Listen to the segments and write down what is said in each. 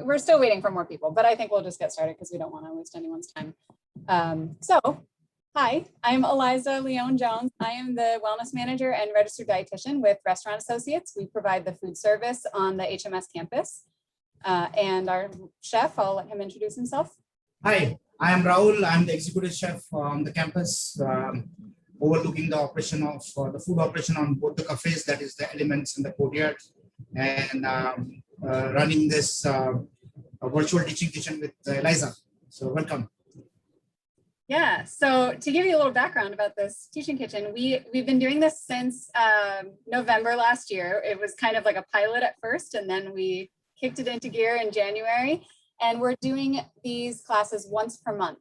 we're still waiting for more people, but I think we'll just get started because we don't want to waste anyone's time. Hi, I'm Eliza Leon-Jones. I am the wellness manager and registered dietitian with Restaurant Associates. We provide the food service on the HMS campus. And our chef, I'll let him introduce himself. Hi, I am Rahul. I'm the executive chef on the campus, overlooking the operation of the food operation on both the cafes, that is the Elements and the Courtyard, and running this virtual teaching kitchen with Eliza. So welcome. Yeah, so to give you a little background about this teaching kitchen, we've been doing this since November last year. It was kind of like a pilot at first, and then we kicked it into gear in January. And we're doing these classes once per month.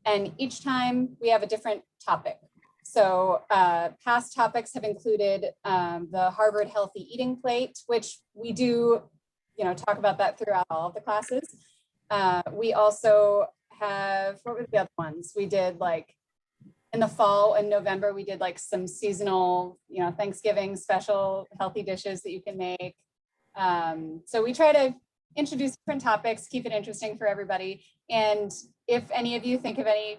And each time we have a different topic. So past topics have included the Harvard Healthy Eating Plate, which we do, talk about that throughout all of the classes. We also have, what were the other ones? We did like in the fall, in November, we did like some seasonal, Thanksgiving special healthy dishes that you can make. So we try to introduce different topics, keep it interesting for everybody. And if any of you think of any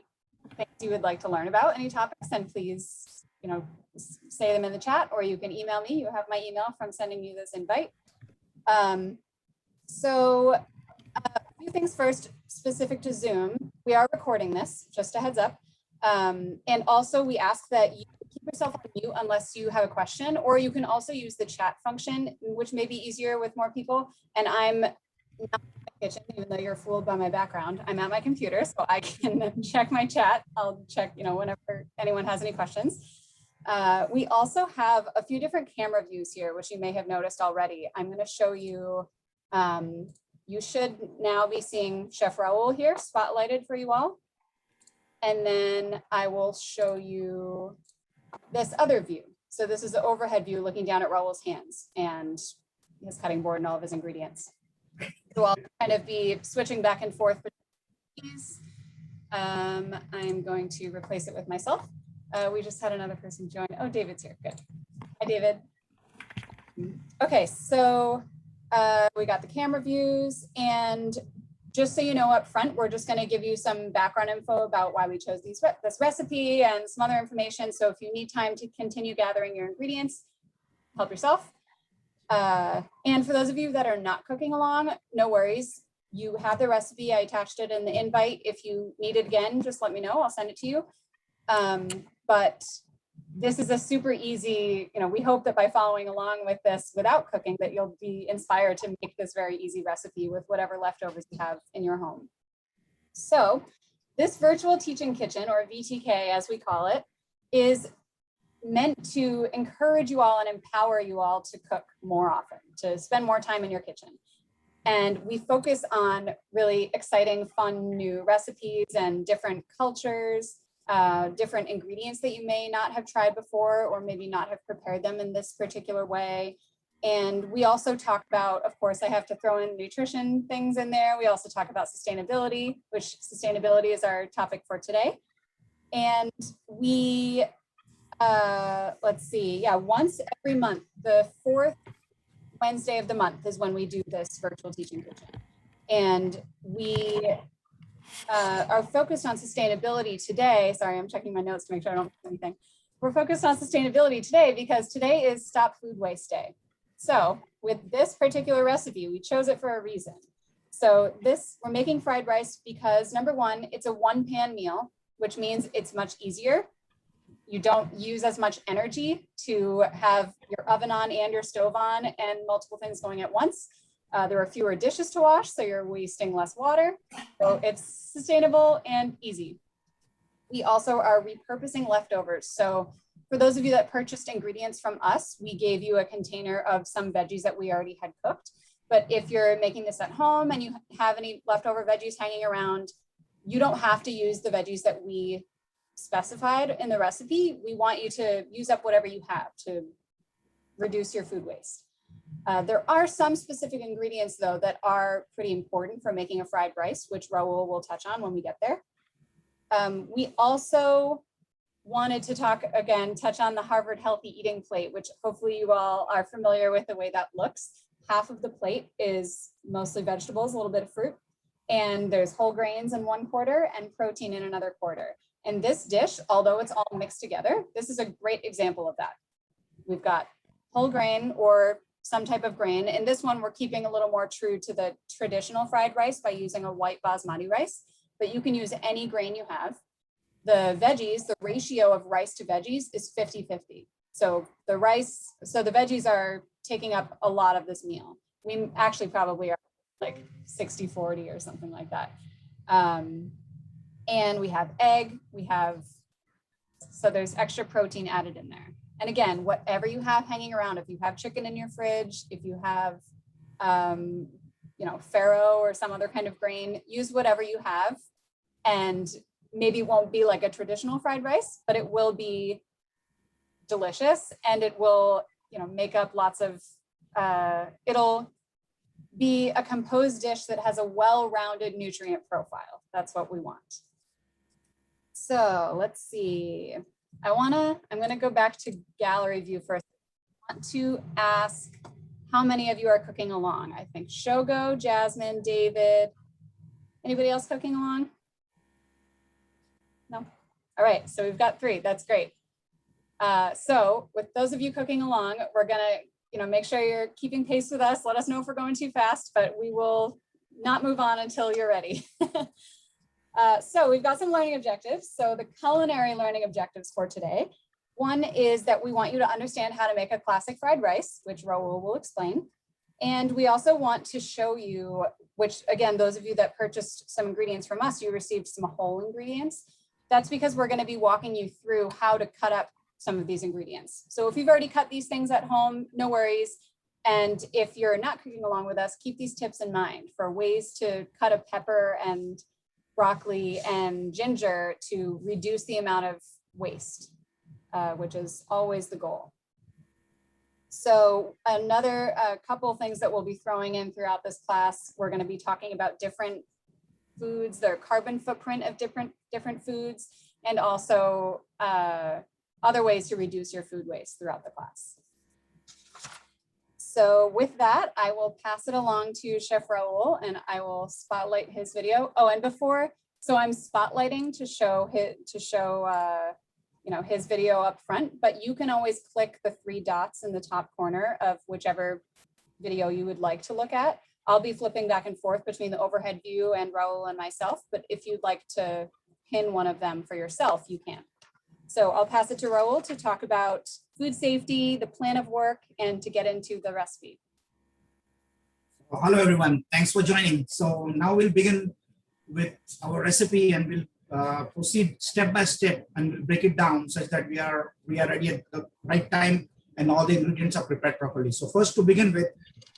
things you would like to learn about, any topics, then please, say them in the chat, or you can email me. You have my email from sending you this invite. So a few things first, specific to Zoom. We are recording this, just a heads up. And also we ask that you keep yourself on mute unless you have a question, or you can also use the chat function, which may be easier with more people. And I'm not in my kitchen, even though you're fooled by my background. I'm at my computer, so I can check my chat. I'll check, whenever anyone has any questions. We also have a few different camera views here, which you may have noticed already. I'm going to show you. You should now be seeing Chef Rahul here, spotlighted for you all. And then I will show you this other view. So this is the overhead view looking down at Rahul's hands and his cutting board and all of his ingredients. So I'll kind of be switching back and forth between these. I'm going to replace it with myself. We just had another person join. Oh, David's here. Good. Hi, David. Okay, so we got the camera views, and just so you know up front, we're just going to give you some background info about why we chose this recipe and some other information. So if you need time to continue gathering your ingredients, help yourself. And for those of you that are not cooking along, no worries. You have the recipe. I attached it in the invite. If you need it again, just let me know. I'll send it to you. But this is a super easy, we hope that by following along with this without cooking, that you'll be inspired to make this very easy recipe with whatever leftovers you have in your home. So this virtual teaching kitchen, or VTK as we call it, is meant to encourage you all and empower you all to cook more often, to spend more time in your kitchen. And we focus on really exciting, fun, new recipes and different cultures, different ingredients that you may not have tried before, or maybe not have prepared them in this particular way. And we also talk about, of course, I have to throw in nutrition things in there. We also talk about sustainability, which sustainability is our topic for today. And we, let's see, once every month, the fourth Wednesday of the month is when we do this virtual teaching kitchen. And we are focused on sustainability today. Sorry, I'm checking my notes to make sure I don't miss anything. We're focused on sustainability today because today is Stop Food Waste Day. So with this particular recipe, we chose it for a reason. So we're making fried rice because, number one, it's a one-pan meal, which means it's much easier. You don't use as much energy to have your oven on and your stove on and multiple things going at once. There are fewer dishes to wash, so you're wasting less water. So it's sustainable and easy. We also are repurposing leftovers. So for those of you that purchased ingredients from us, we gave you a container of some veggies that we already had cooked. But if you're making this at home and you have any leftover veggies hanging around, you don't have to use the veggies that we specified in the recipe. We want you to use up whatever you have to reduce your food waste. There are some specific ingredients, though, that are pretty important for making a fried rice, which Rahul will touch on when we get there. We also wanted to touch on the Harvard Healthy Eating Plate, which hopefully you all are familiar with the way that looks. half of the plate is mostly vegetables, a little bit of fruit, and there's whole grains in 1/4 and protein in another quarter. And this dish, although it's all mixed together, this is a great example of that. We've got whole grain or some type of grain. In this one, we're keeping a little more true to the traditional fried rice by using a white basmati rice, but you can use any grain you have. The veggies, the ratio of rice to veggies is 50-50. So the veggies are taking up a lot of this meal. We actually probably are like 60-40 or something like that. And we have egg, so there's extra protein added in there. And again, whatever you have hanging around, if you have chicken in your fridge, if you have, farro or some other kind of grain, use whatever you have. And maybe it won't be like a traditional fried rice, but it will be delicious, and it will, make up lots of, it'll be a composed dish that has a well-rounded nutrient profile. That's what we want. So let's see. I'm going to go back to gallery view first. I want to ask how many of you are cooking along? I think Shogo, Jasmine, David. Anybody else cooking along? No? All right, so we've got 3. That's great. So with those of you cooking along, we're going to make sure you're keeping pace with us. Let us know if we're going too fast, but we will not move on until you're ready. So we've got some learning objectives. So the culinary learning objectives for today. One is that we want you to understand how to make a classic fried rice, which Rahul will explain. And we also want to show you, which again, those of you that purchased some ingredients from us, you received some whole ingredients. That's because we're going to be walking you through how to cut up some of these ingredients. So if you've already cut these things at home, no worries. And if you're not cooking along with us, keep these tips in mind for ways to cut a pepper and broccoli and ginger to reduce the amount of waste, which is always the goal. So another couple of things that we'll be throwing in throughout this class, we're going to be talking about different foods, their carbon footprint of different foods, and also other ways to reduce your food waste throughout the class. So with that, I will pass it along to Chef Rahul, and I will spotlight his video. Oh, and so I'm spotlighting to show his video up front, but you can always click the 3 dots in the top corner of whichever video you would like to look at. I'll be flipping back and forth between the overhead view and Rahul and myself, but if you'd like to pin one of them for yourself, you can. So I'll pass it to Rahul to talk about food safety, the plan of work, and to get into the recipe. Hello, everyone. Thanks for joining. So now we'll begin with our recipe, and we'll proceed step by step, and we'll break it down such that we are ready at the right time and all the ingredients are prepared properly. So first, to begin with,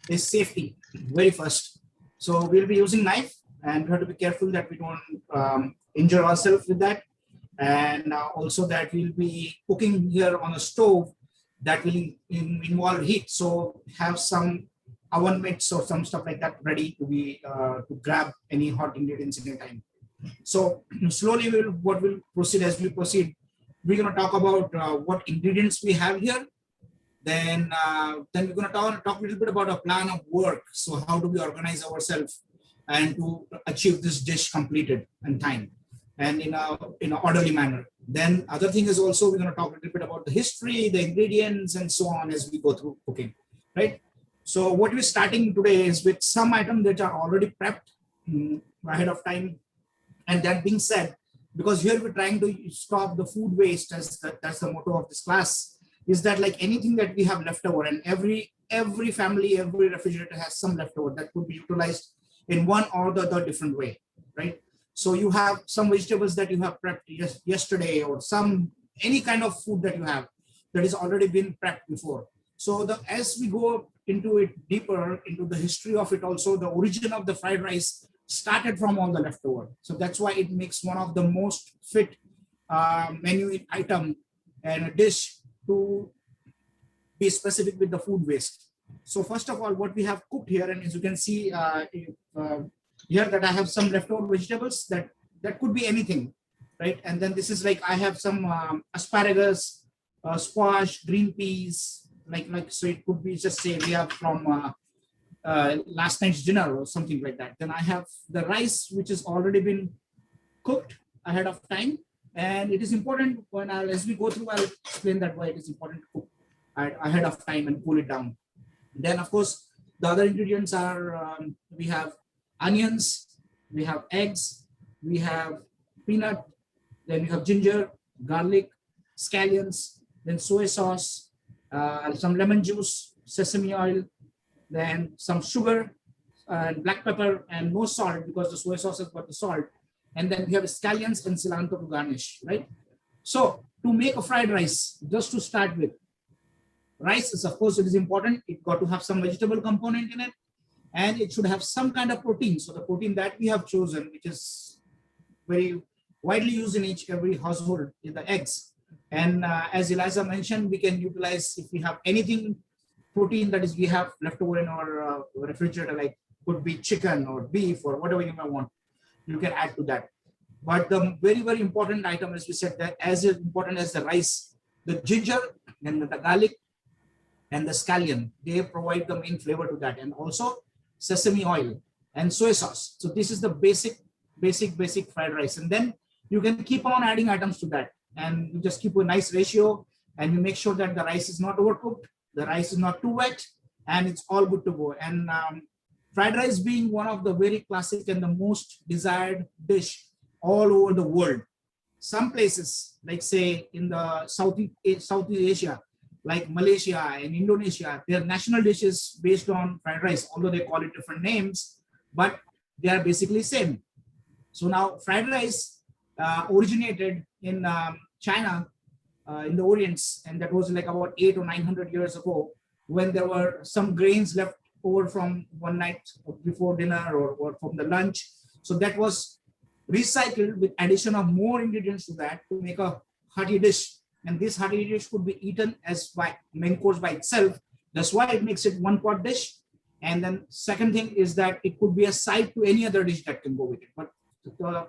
is safety. Very first. So we'll be using knife, and we have to be careful that we don't injure ourselves with that. And also that we'll be cooking here on a stove that will involve heat. So have some oven mitts or some stuff like that ready to be to grab any hot ingredients in time. So slowly we'll proceed. As we proceed, we're going to talk about what ingredients we have here. Then we're going to talk a little bit about a plan of work. So how do we organize ourselves and to achieve this dish completed in time and in a orderly manner. Then other thing is also we're going to talk a little bit about the history, the ingredients, and so on as we go through cooking, right? So what we're starting today is with some items that are already prepped ahead of time. And that being said, because here we're trying to stop the food waste, as that's the motto of this class, is that like anything that we have left over, and every family, every refrigerator has some leftover that could be utilized in one or the other different way, right? So you have some vegetables that you have prepped yesterday, or any kind of food that you have that has already been prepped before. So as we go into it deeper, into the history of it also, the origin of the fried rice started from all the leftover. So that's why it makes one of the most fit menu item and a dish to be specific with the food waste. So first of all, what we have cooked here, and as you can see here that I have some leftover vegetables that could be anything, right? And then this is like I have some asparagus, squash, green peas, like so it could be just say we have from last night's dinner or something like that. Then I have the rice, which has already been cooked ahead of time. And it is important as we go through, I'll explain that why it is important to cook ahead of time and cool it down. Then, of course, the other ingredients are, we have onions, we have eggs, we have peanut, then we have ginger, garlic, scallions, then soy sauce, some lemon juice, sesame oil, then some sugar, and black pepper, and no salt because the soy sauce has got the salt. And then we have scallions and cilantro to garnish, right? So to make a fried rice, just to start with, rice is, of course, it is important. It got to have some vegetable component in it, and it should have some kind of protein. So the protein that we have chosen, which is very widely used in every household, is the eggs. And as Eliza mentioned, we can utilize, if we have anything protein that is we have left over in our refrigerator, like could be chicken or beef or whatever you may want, you can add to that. But the very, very important item, as we said, that as important as the rice, the ginger and the garlic and the scallion, they provide the main flavor to that. And also sesame oil and soy sauce. So this is the basic fried rice. And then you can keep on adding items to that. And you just keep a nice ratio, and you make sure that the rice is not overcooked, the rice is not too wet, and it's all good to go. And fried rice being one of the very classic and the most desired dish all over the world. Some places, like say in the Southeast Asia, like Malaysia and Indonesia, their national dishes based on fried rice, although they call it different names, but they are basically same. So now fried rice originated in China, in the Orients, and that was like about 800 or 900 years ago, when there were some grains left over from one night before dinner or from the lunch. So that was recycled with addition of more ingredients to that to make a hearty dish. And this hearty dish could be eaten as by main course by itself. That's why it makes it one pot dish. And then second thing is that it could be a side to any other dish that can go with it. But the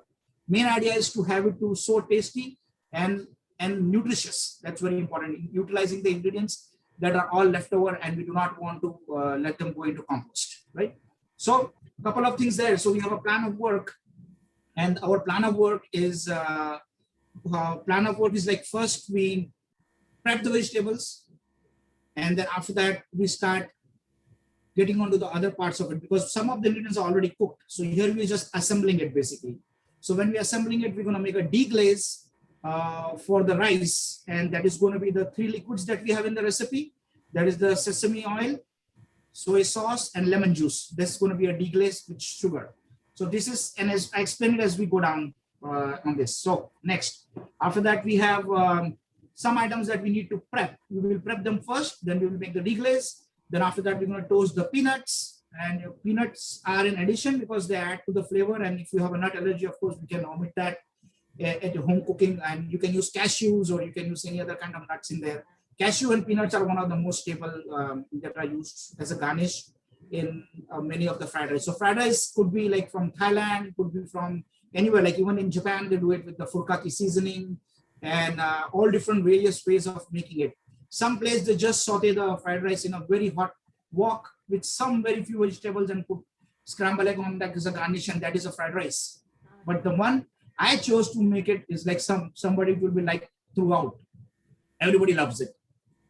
main idea is to have it to so tasty and nutritious. That's very important. Utilizing the ingredients that are all left over, and we do not want to let them go into compost, right? So a couple of things there. So we have a plan of work, and our plan of work is like, first we prep the vegetables, and then after that we start getting onto the other parts of it, because some of the ingredients are already cooked. So here we're just assembling it basically. So when we're assembling it, we're going to make a deglaze for the rice, and that is going to be the three liquids that we have in the recipe. That is the sesame oil, soy sauce, and lemon juice. This is going to be a deglaze with sugar. So this is, and as I explain it as we go down on this. So next, after that, we have some items that we need to prep. We will prep them first, then we will make the deglaze. Then after that, we're going to toast the peanuts, and peanuts are in addition because they add to the flavor. And if you have a nut allergy, of course, we can omit that at your home cooking, and you can use cashews or you can use any other kind of nuts in there. Cashew and peanuts are one of the most staple that are used as a garnish in many of the fried rice. So fried rice could be like from Thailand, could be from anywhere, like even in Japan, they do it with the furikake seasoning and all different various ways of making it. Some place they just saute the fried rice in a very hot wok with some very few vegetables and put scrambled egg on that as a garnish, and that is a fried rice. But the one I chose to make it is like somebody will be like throughout. Everybody loves it.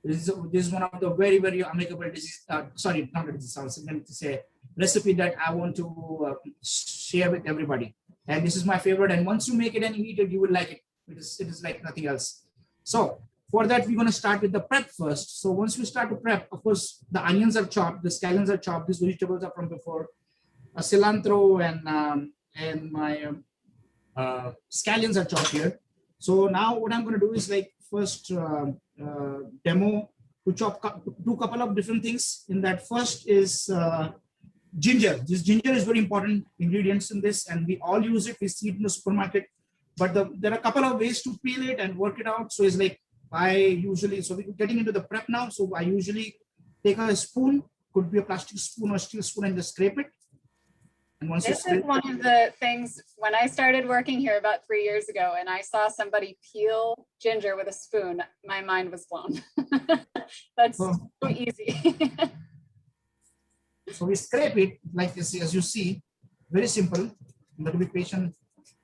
This is one of the very, very amicable dishes. Sorry, not a disease. I was going to say recipe that I want to share with everybody. And this is my favorite. And once you make it and you eat it, you will like it. It is like nothing else. So for that, we're going to start with the prep first. So once we start to prep, of course, the onions are chopped, the scallions are chopped, these vegetables are from before, cilantro and my scallions are chopped here. So now what I'm going to do is like first demo to do a couple of different things. In that, first is ginger. This ginger is very important ingredients in this, and we all use it. We see it in the supermarket, but there are a couple of ways to peel it and work it out. So it's like so we're getting into the prep now. So I usually take a spoon, could be a plastic spoon or steel spoon, and just scrape it. And once this is one of the things when I started working here about 3 years ago, and I saw somebody peel ginger with a spoon, my mind was blown. That's so easy. So we scrape it like this, as you see, very simple. You have to be patient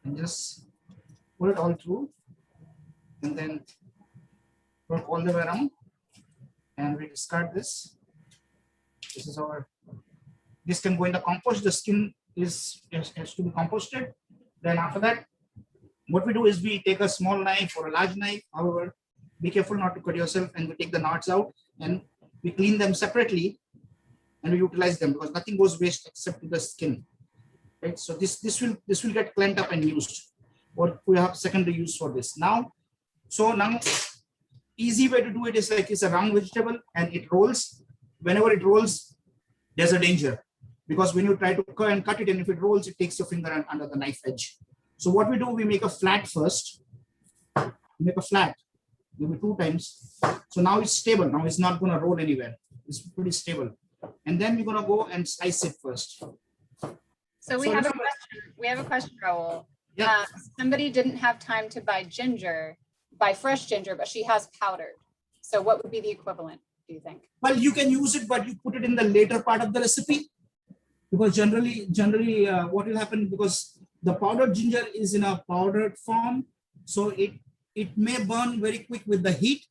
and just pull it all through and then work all the way around. And we discard this. This is our, this can go in the compost. The skin has to be composted. Then after that, what we do is we take a small knife or a large knife. However, be careful not to cut yourself, and we take the knots out and we clean them separately and we utilize them because nothing goes waste except the skin. Right. So this will get cleaned up and used, or we have secondary use for this. Now, easy way to do it is like it's a round vegetable and it rolls. Whenever it rolls, there's a danger because when you try to cut it and if it rolls, it takes your finger under the knife edge. So what we do, we make a flat first. We make a flat, maybe 2 times. So now it's stable. Now it's not going to roll anywhere. It's pretty stable. And then we're going to go and slice it first. So we have a question. We have a question, Rahul. Yeah. Somebody didn't have time to buy fresh ginger, but she has powdered. So what would be the equivalent, do you think? Well, you can use it, but you put it in the later part of the recipe. Because generally, what will happen, because the powdered ginger is in a powdered form, so it may burn very quick with the heat,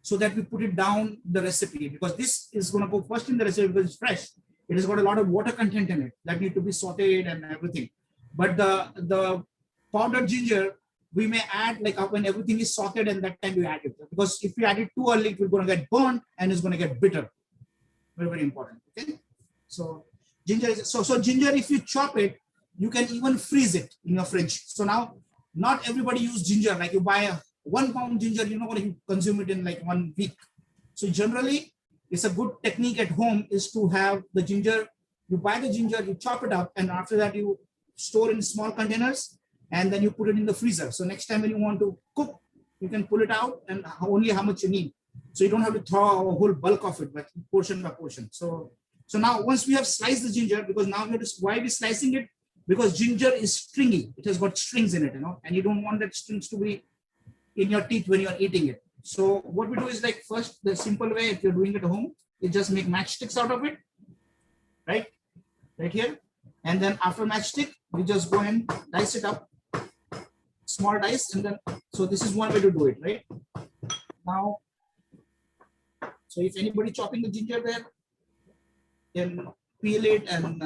so that we put it down the recipe, because this is going to go first in the recipe because it's fresh. It has got a lot of water content in it that need to be sauteed and everything. But the powdered ginger, we may add like up when everything is sauteed, and that time we add it. Because if we add it too early, it's going to get burnt and it's going to get bitter. Very, very important. Okay. So ginger is so ginger, if you chop it, you can even freeze it in your fridge. So now not everybody use ginger. Like you buy a 1 pound ginger, you're not going to consume it in like 1 week. So generally, it's a good technique at home is to have the ginger. You buy the ginger, you chop it up, and after that you store in small containers, and then you put it in the freezer. So next time when you want to cook, you can pull it out and only how much you need. So you don't have to throw a whole bulk of it, but portion by portion. So now once we have sliced the ginger, because now why are we slicing it? Because ginger is stringy. It has got strings in it, and you don't want that strings to be in your teeth when you're eating it. So what we do is like first, the simple way, if you're doing it at home, you just make matchsticks out of it, right here. And then after matchstick, we just go and dice it up, small dice, and then, so this is one way to do it, right? Now, so if anybody chopping the ginger there, then peel it, and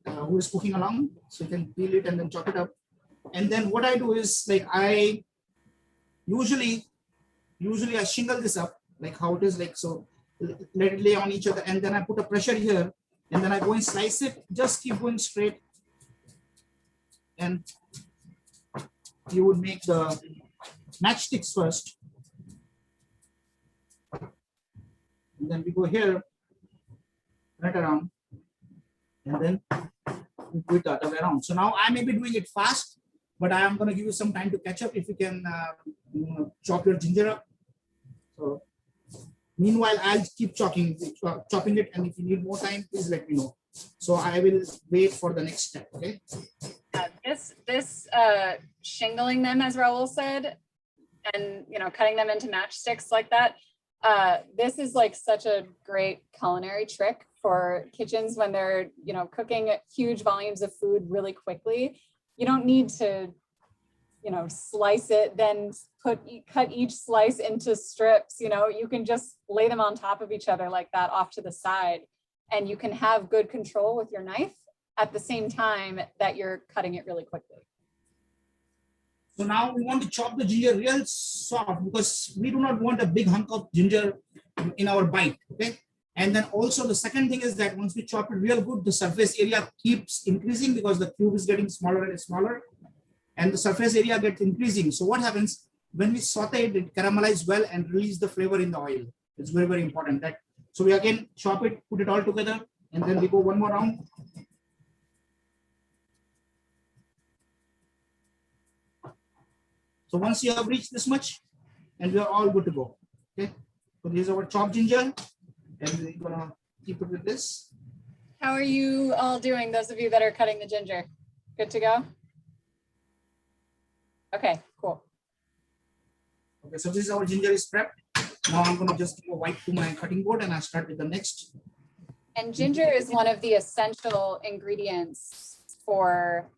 who is cooking along, so you can peel it and then chop it up. And then what I do is like I usually I shingle this up like how it is, like so, let it lay on each other, and then I put a pressure here, and then I go and slice it. Just keep going straight, and you would make the matchsticks first, and then we go here, right around, and then we do it the other way around. So now I may be doing it fast, but I am going to give you some time to catch up if you can chop your ginger up. So meanwhile, I'll keep chopping it, and if you need more time, please let me know. So I will wait for the next step. Okay. This shingling them, as Rahul said, and cutting them into matchsticks like that. This is like such a great culinary trick for kitchens when they're cooking huge volumes of food really quickly. You don't need to slice it, then cut each slice into strips. You can just lay them on top of each other like that off to the side, and you can have good control with your knife at the same time that you're cutting it really quickly. So now we want to chop the ginger real soft, because we do not want a big hunk of ginger in our bite. Okay. And then also the second thing is that once we chop it real good, the surface area keeps increasing because the cube is getting smaller and smaller, and the surface area gets increasing. So what happens when we saute it, it caramelizes well and release the flavor in the oil. It's very, very important that. So we again chop it, put it all together, and then we go one more round. So once you have reached this much, and we are all good to go. Okay. So this is our chopped ginger, and we're gonna keep it with this. How are you all doing, those of you that are cutting the ginger? Good to go? Okay, cool. Okay, so this is our ginger is prepped. Now I'm going to just give a wipe to my cutting board, and I start with the next. And ginger is one of the essential ingredients for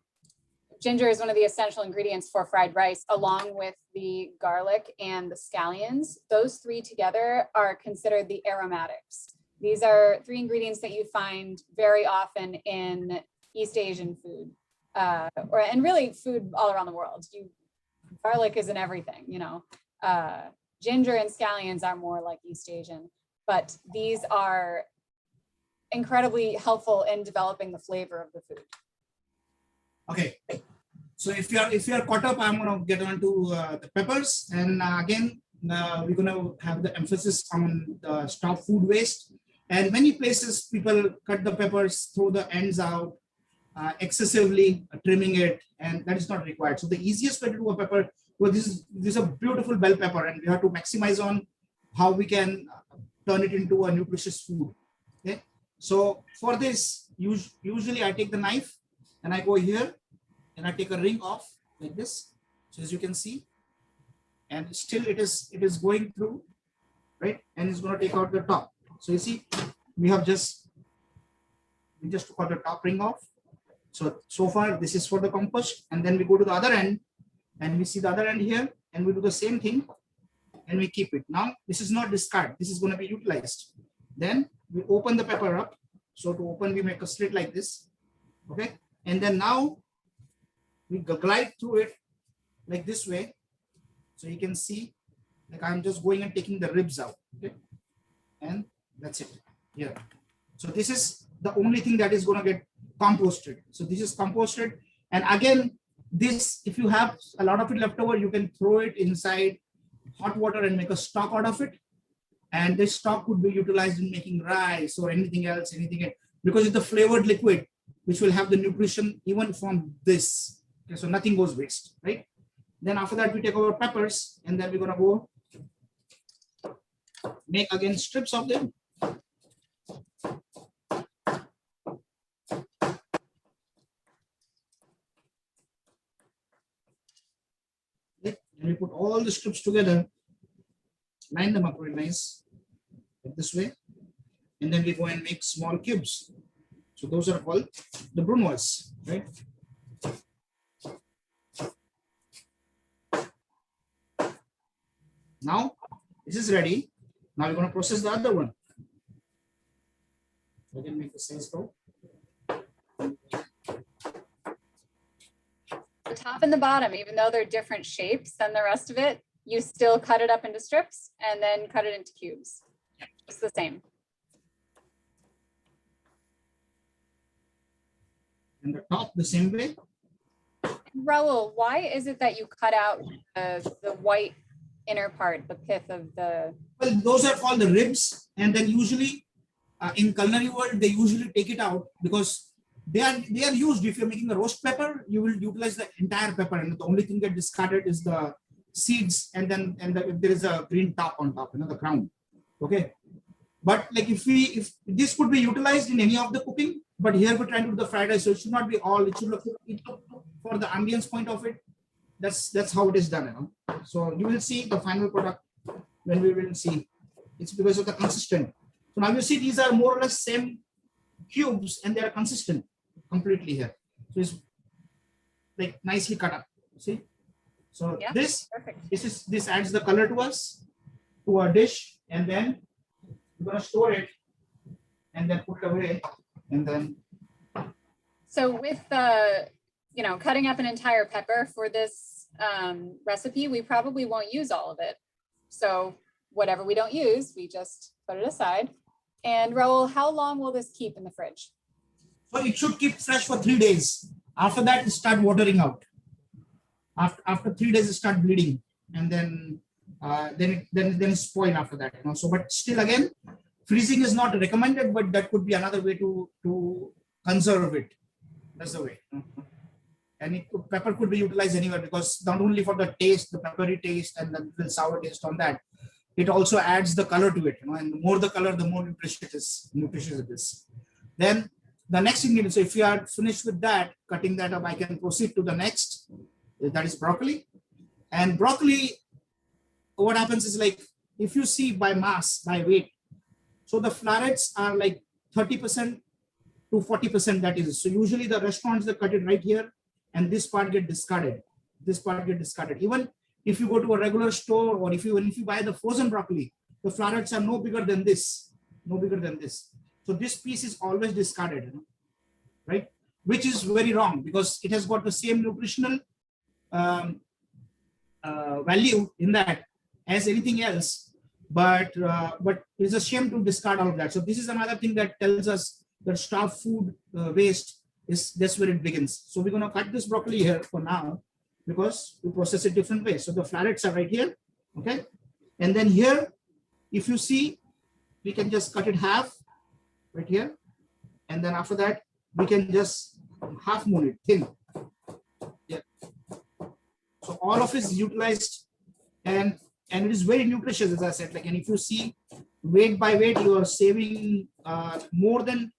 fried rice, along with the garlic and the scallions. Those three together are considered the aromatics. These are three ingredients that you find very often in East Asian food, and really food all around the world. Garlic is in everything, you know. Ginger and scallions are more like East Asian, but these are incredibly helpful in developing the flavor of the food. Okay, so if you are caught up, I'm going to get on to the peppers, and again we're going to have the emphasis on the stop food waste. And many places people cut the peppers, throw the ends out, excessively trimming it, and that is not required. So the easiest way to do a pepper, well, this is a beautiful bell pepper, and we have to maximize on how we can turn it into a nutritious food. Okay, so for this, usually I take the knife and I go here and I take a ring off like this. So as you can see, and still it is going through, right? And it's going to take out the top. So you see, we just took out the top ring off. So far this is for the compost, and then we go to the other end and we see the other end here, and we do the same thing and we keep it. Now this is not discard, this is going to be utilized. Then we open the pepper up. So to open, we make a slit like this, okay? And then now we glide through it like this way. So you can see, like I'm just going and taking the ribs out, okay? And that's it here. So this is the only thing that is going to get composted. So this is composted. And again, this, if you have a lot of it left over, you can throw it inside hot water and make a stock out of it. And this stock could be utilized in making rice or anything else, because it's a flavored liquid, which will have the nutrition even from this. Okay, so nothing goes waste, right? Then after that, we take our peppers, and then we're going to go make again strips of them. And we put all the strips together, line them up very nice, like this way, and then we go and make small cubes. So those are called the brunoise, right? Now this is ready. Now we're going to process the other one. We can make the size go. The top and the bottom, even though they're different shapes than the rest of it, you still cut it up into strips and then cut it into cubes. It's the same. And the top the same way. Rahul, why is it that you cut out the white inner part, the pith of the... Well, those are called the ribs, and then usually in culinary world, they usually take it out because they are used. If you're making a roast pepper, you will utilize the entire pepper, and the only thing that discarded is the seeds, and then if there is a green top on top, the crown. Okay, but like if this could be utilized in any of the cooking, but here we're trying to do the fried rice, so it should not be all. It should look for the ambience point of it. That's how it is done. So you will see the final product when we will see. It's because of the consistent. So now you see these are more or less same cubes, and they are consistent completely here. So it's like nicely cut up. See. So yeah, this adds the color to us, to our dish, and then we're gonna store it and then put it away, and then. So with the, cutting up an entire pepper for this recipe, we probably won't use all of it. So whatever we don't use, we just put it aside. And Rahul, how long will this keep in the fridge? So it should keep fresh for 3 days. After that, it start watering out. After 3 days, it start bleeding, and then it spoil after that. So, but still, again, freezing is not recommended, but that could be another way to conserve it. That's the way. And pepper could be utilized anywhere, because not only for the taste, the peppery taste, and the little sour taste on that, it also adds the color to it. And the more the color, the more nutritious it is. Then the next ingredient. So if you are finished with that, cutting that up, I can proceed to the next. That is broccoli. And broccoli, what happens is, like, if you see by mass, by weight, so the florets are like 30% to 40% that is. So usually the restaurants, they cut it right here and this part get discarded. This part get discarded. Even if you go to a regular store or if you buy the frozen broccoli, the florets are no bigger than this, no bigger than this. So this piece is always discarded, you know, right? Which is very wrong because it has got the same nutritional value in that as anything else, but it's a shame to discard all of that. So this is another thing that tells us that starved food waste is, that's where it begins. So we're going to cut this broccoli here for now because we process it different ways. So the florets are right here, okay? And then here, if you see, we can just cut it half right here. And then after that, we can just half moon it thin. Yeah. So all of it is utilized and it is very nutritious, as I said. Like, and if you see weight by weight, you are saving more than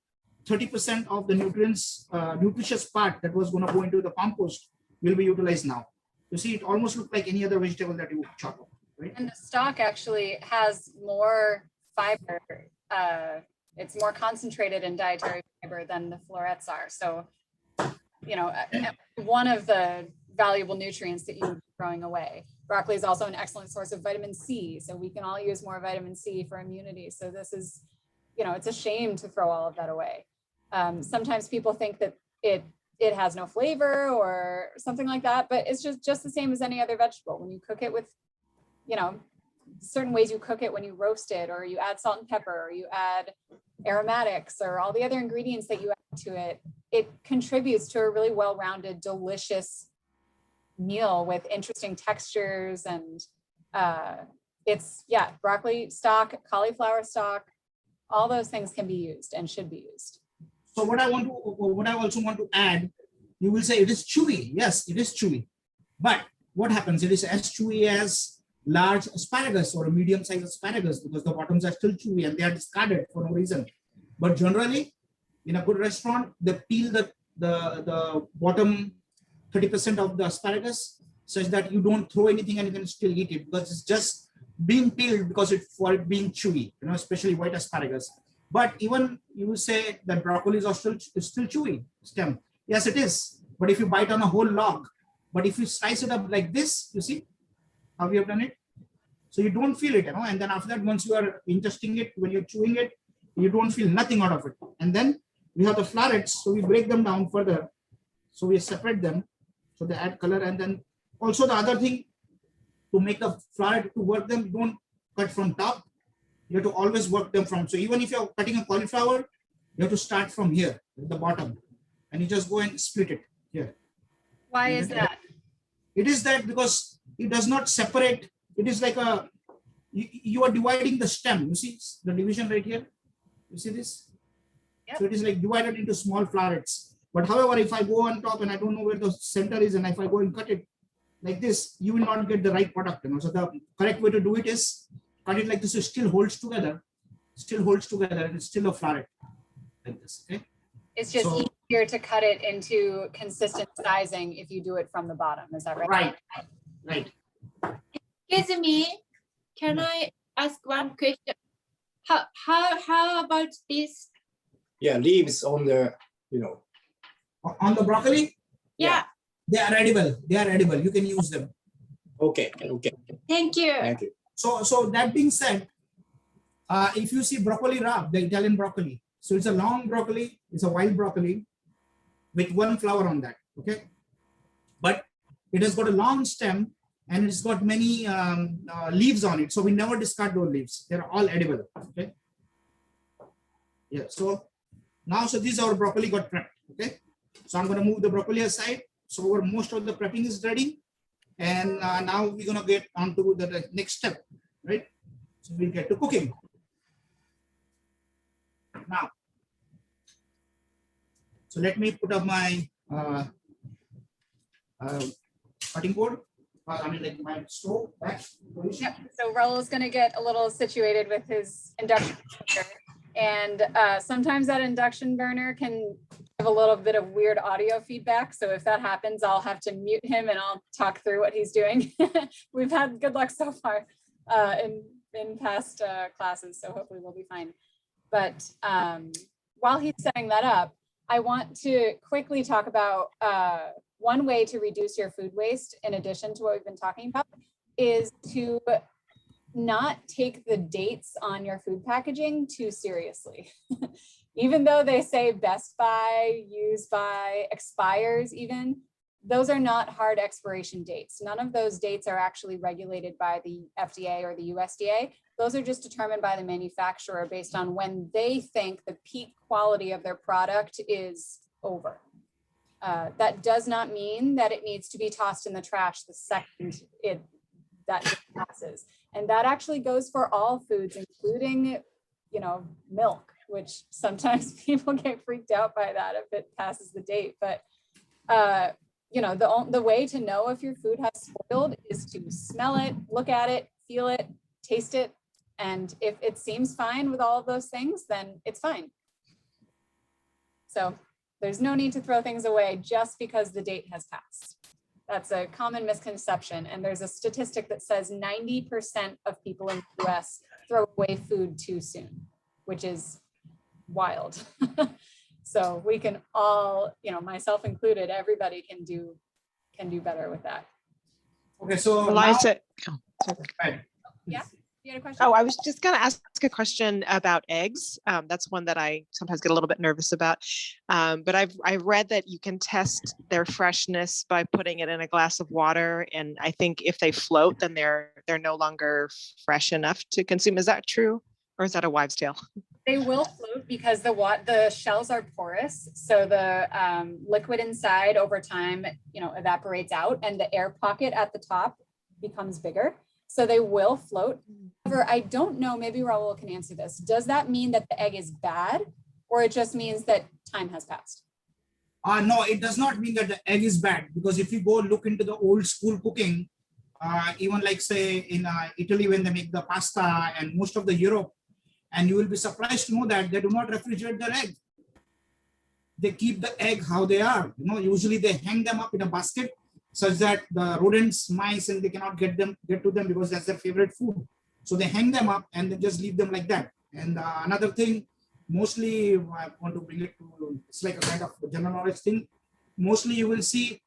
30% of the nutrients, nutritious part that was going to go into the compost will be utilized now. You see, it almost looks like any other vegetable that you chop up, right? And the stalk actually has more fiber. It's more concentrated in dietary fiber than the florets are. So, you know, one of the valuable nutrients that you would be throwing away. Broccoli is also an excellent source of vitamin C. So we can all use more vitamin C for immunity. So this is, you know, it's a shame to throw all of that away. Sometimes people think that it has no flavor or something like that, but it's just the same as any other vegetable. When you cook it with, you know, certain ways you cook it, when you roast it or you add salt and pepper or you add aromatics or all the other ingredients that you add to it, it contributes to a really well-rounded, delicious meal with interesting textures. And it's, yeah, broccoli stock, cauliflower stock, all those things can be used and should be used. So what I also want to add, you will say it is chewy. Yes, it is chewy. But what happens? It is as chewy as large asparagus or a medium-sized asparagus because the bottoms are still chewy and they are discarded for no reason. But generally, in a good restaurant, they peel the bottom 30% of the asparagus such that you don't throw anything and you can still eat it because it's just being peeled because for it being chewy, you know, especially white asparagus. But even you will say that broccoli is still chewy stem. Yes, it is. But if you bite on a whole log, but if you slice it up like this, you see how we have done it. So you don't feel it, you know. And then after that, once you are ingesting it, when you're chewing it, you don't feel nothing out of it. And then we have the florets, so we break them down further. So we separate them, so they add color. And then also the other thing, to make the floret to work them, you don't cut from top. You have to always work them from. So even if you're cutting a cauliflower, you have to start from here at the bottom, and you just go and split it here. Why is that? It is that because it does not separate. It is like you are dividing the stem. You see the division right here. You see this? Yep. So it is like divided into small florets. But however, if I go on top and I don't know where the center is, and if I go and cut it like this, you will not get the right product. You know? So the correct way to do it is cut it like this. It still holds together, and it's still a floret like this. Okay. It's just easier to cut it into consistent sizing if you do it from the bottom. Is that right? Right. Excuse me, can I ask one question? How about this? Yeah, leaves on the, you know. On the broccoli? Yeah. They are edible. You can use them. Okay. Thank you. Thank you. So that being said, if you see broccoli rabe, the Italian broccoli, so it's a long broccoli, it's a wild broccoli with one flower on that, okay? But it has got a long stem and it's got many leaves on it. So we never discard those leaves. They're all edible, okay? Yeah, so now, so this our broccoli got prepped, okay? So I'm gonna move the broccoli aside. So most of the prepping is ready. And now we're gonna get on to the next step, right? So we'll get to cooking. Now, so let me put up my cutting board. I mean, like my stove back. Yep. So Rahul is going to get a little situated with his induction burner. And sometimes that induction burner can have a little bit of weird audio feedback. So if that happens, I'll have to mute him and I'll talk through what he's doing. We've had good luck so far in past classes, so hopefully we'll be fine. But while he's setting that up, I want to quickly talk about one way to reduce your food waste, in addition to what we've been talking about, is to not take the dates on your food packaging too seriously. Even though they say best by, use by, expires even, those are not hard expiration dates. None of those dates are actually regulated by the FDA or the USDA. Those are just determined by the manufacturer based on when they think the peak quality of their product is over. That does not mean that it needs to be tossed in the trash the second that passes. And that actually goes for all foods, including, you know, milk, which sometimes people get freaked out by that if it passes the date. But, you know, the way to know if your food has spoiled is to smell it, look at it, feel it, taste it. And if it seems fine with all of those things, then it's fine. So there's no need to throw things away just because the date has passed. That's a common misconception. And there's a statistic that says 90% of people in the US throw away food too soon, which is wild. So we can all, you know, myself included, everybody can do better with that. Okay, so Eliza, Yeah, you had a question? oh, I was just going to ask a question about eggs. That's one that I sometimes get a little bit nervous about. But I've read that you can test their freshness by putting it in a glass of water, and I think if they float, then they're no longer fresh enough to consume. Is that true, or is that a wives' tale? They will float because the shells are porous, so the liquid inside over time, you know, evaporates out, and the air pocket at the top becomes bigger. So they will float. However, I don't know, maybe Rahul can answer this. Does that mean that the egg is bad, or it just means that time has passed? No, it does not mean that the egg is bad, because if you go look into the old school cooking, even like say in Italy when they make the pasta and most of the Europe, and you will be surprised to know that they do not refrigerate their egg. They keep the egg how they are. You know, usually they hang them up in a basket such that the rodents, mice, and they cannot get to them because that's their favorite food. So they hang them up and they just leave them like that. And another thing, mostly I want to bring it to, it's like a kind of general knowledge thing. Mostly you will see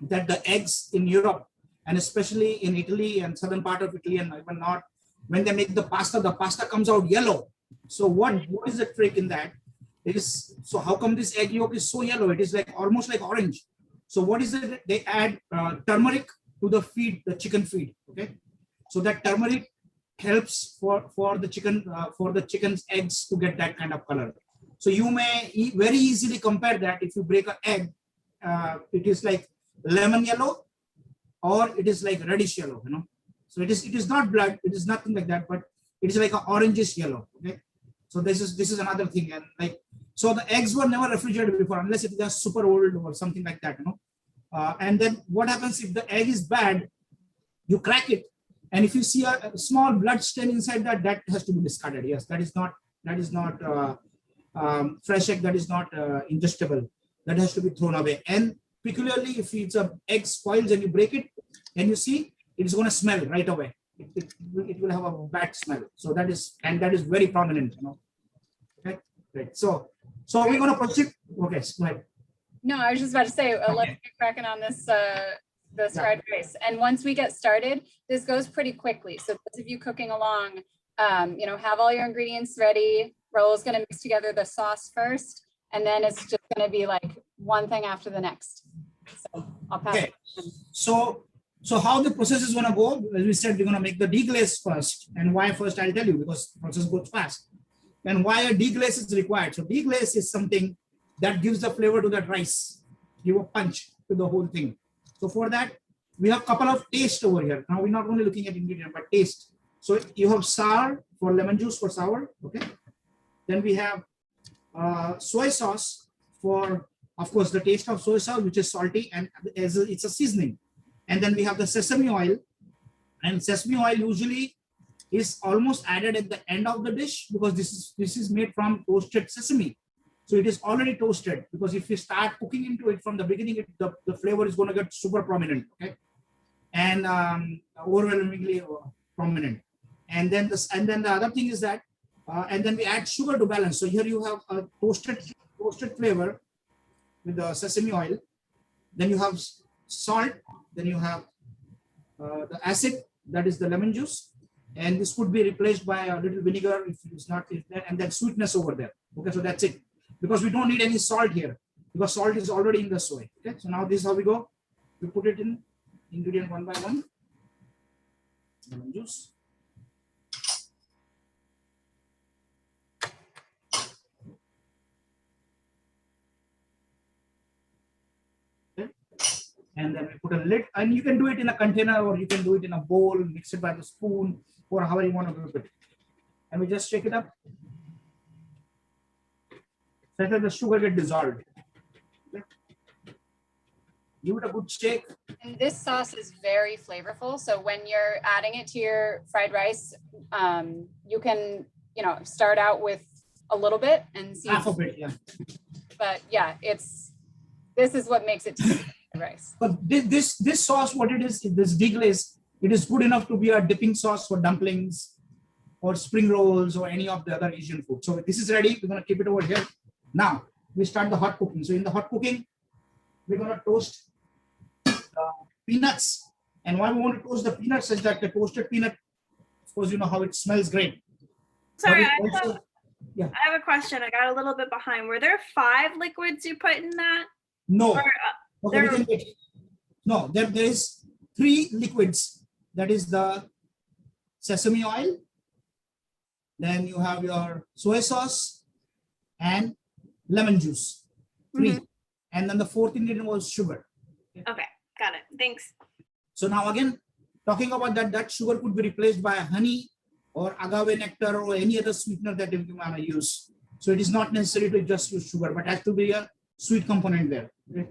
that the eggs in Europe, and especially in Italy and southern part of Italy and even north, when they make the pasta comes out yellow. So what is the trick in that? Is so how come this egg yolk is so yellow? It is like almost like orange. So what is it? They add turmeric to the feed, the chicken feed. Okay, so that turmeric helps for the chicken's eggs to get that kind of color. So you may very easily compare that. If you break an egg, it is like lemon yellow, or it is like reddish yellow. You know. So it is not blood, it is nothing like that, but it is like an orangish yellow. Okay. So this is another thing. And like, so the eggs were never refrigerated before, unless it is super old or something like that, you know. And then what happens if the egg is bad, you crack it. And if you see a small blood stain inside that, that has to be discarded. Yes, that is not fresh egg, that is not ingestible. That has to be thrown away. And peculiarly, if it's a egg spoils and you break it and you see, it's going to smell right away. It will have a bad smell. So that is very prominent, you know. Okay, great. So we're going to proceed. Okay, go ahead. No, I was just about to say, let's get cracking on this fried rice. And once we get started, this goes pretty quickly. So those of you cooking along, you know, have all your ingredients ready. Rahul's going to mix together the sauce first, and then it's just going to be like one thing after the next. So I'll pass it. So how the process is going to go, as we said, we're going to make the deglaze first. And why first, I'll tell you, because the process goes fast. And why a deglaze is required. So deglaze is something that gives the flavor to that rice, give a punch to the whole thing. So for that, we have a couple of taste over here. Now we're not only looking at ingredient, but taste. So you have sour for lemon juice for sour, okay? Then we have soy sauce for, of course, the taste of soy sauce, which is salty, and it's a seasoning. And then we have the sesame oil, and sesame oil usually is almost added at the end of the dish, because this is made from toasted sesame. So it is already toasted, because if you start cooking into it from the beginning, the flavor is going to get super prominent, okay, and overwhelmingly prominent. And then the other thing is that And then we add sugar to balance. So here you have a toasted flavor with the sesame oil. Then you have salt. Then you have the acid, that is the lemon juice. And this could be replaced by a little vinegar if it's not, and then sweetness over there. Okay, so that's it. Because we don't need any salt here, because salt is already in the soy. Okay, so now this is how we go. We put it in ingredient one by one. Lemon juice. Okay. And then we put a lid, and you can do it in a container or you can do it in a bowl, mix it by the spoon, or however you want to do it. And we just shake it up. So that the sugar get dissolved. Okay. Give it a good shake. And this sauce is very flavorful. So when you're adding it to your fried rice, you can, start out with a little bit and see. Half of it, yeah. But yeah, this is what makes it tasty fried rice. But this sauce, what it is, this deglaze, it is good enough to be a dipping sauce for dumplings or spring rolls or any of the other Asian food. So this is ready. We're going to keep it over here. Now we start the hot cooking. So in the hot cooking, we're going to toast peanuts. And why we want to toast the peanuts is that the toasted peanut, of course, you know how it smells great. Sorry, Also, I have a question. I got a little bit behind. Were there 5 liquids you put in that? no. Or, Okay, there- we can wait. No, there is 3 liquids. That is the sesame oil. Then you have your soy sauce and lemon juice. 3. And then the 4th ingredient was sugar. Okay, got it. Thanks. So now again, talking about that sugar could be replaced by honey or agave nectar or any other sweetener that you want to use. So it is not necessary to just use sugar, but has to be a sweet component there. Okay?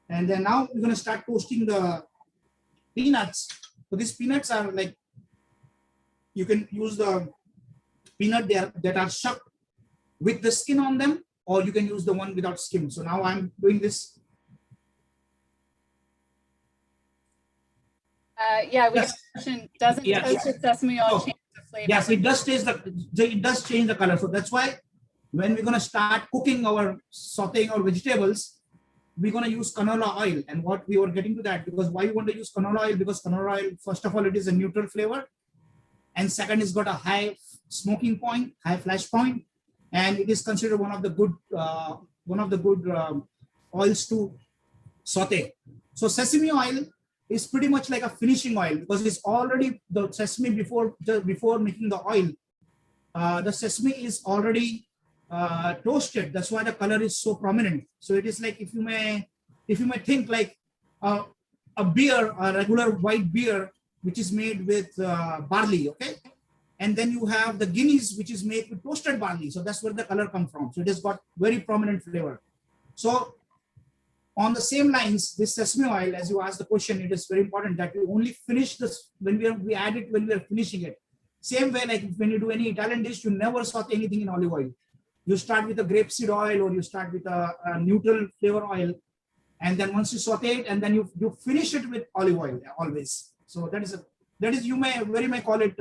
And then now we're going to start toasting the peanuts. So these peanuts are like, you can use the peanut that are shucked with the skin on them, or you can use the one without skin. So now I'm doing this. Yeah, we Yes. have a question. Doesn't Yes. toasted sesame oil Oh, change the flavor? Yes, it does change the color. So that's why when we're going to start cooking our sauteing our vegetables, we're going to use canola oil. And what we were getting to that, because why we want to use canola oil? Because canola oil, first of all, it is a neutral flavor. And second, it's got a high smoking point, high flash point. And it is considered one of the good oils to saute. So sesame oil is pretty much like a finishing oil, because it's already the sesame before making the oil. The sesame is already toasted. That's why the color is so prominent. So it is like, if you may think like a beer, a regular white beer, which is made with barley, okay? And then you have the Guinness, which is made with toasted barley. So that's where the color comes from. So it has got very prominent flavor. So on the same lines, this sesame oil, as you asked the question, it is very important that we only finish this when we add it when we are finishing it. Same way, like when you do any Italian dish, you never saute anything in olive oil. You start with a grapeseed oil, or you start with a neutral flavor oil, and then once you saute it, and then you finish it with olive oil always. So that is you may call it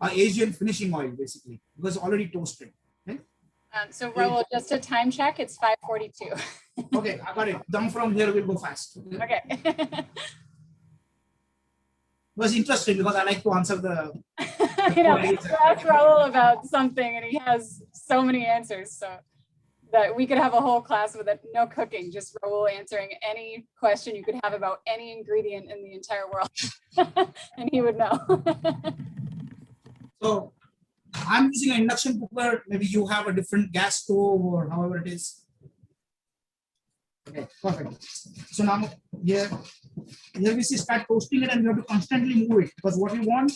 Asian finishing oil, basically, because it's already toasted. Okay? So Rahul, just a time check, it's 5:42. Okay, I got it. Down from here will go fast. Okay. It was interesting because I like to answer the. You know, ask Rahul about something and he has so many answers, so that we could have a whole class with it, no cooking, just Rahul answering any question you could have about any ingredient in the entire world. And he would know. So I'm using an induction cooker. Maybe you have a different gas stove or however it is. Okay, perfect. So now here we see start toasting it, and we have to constantly move it, because what we want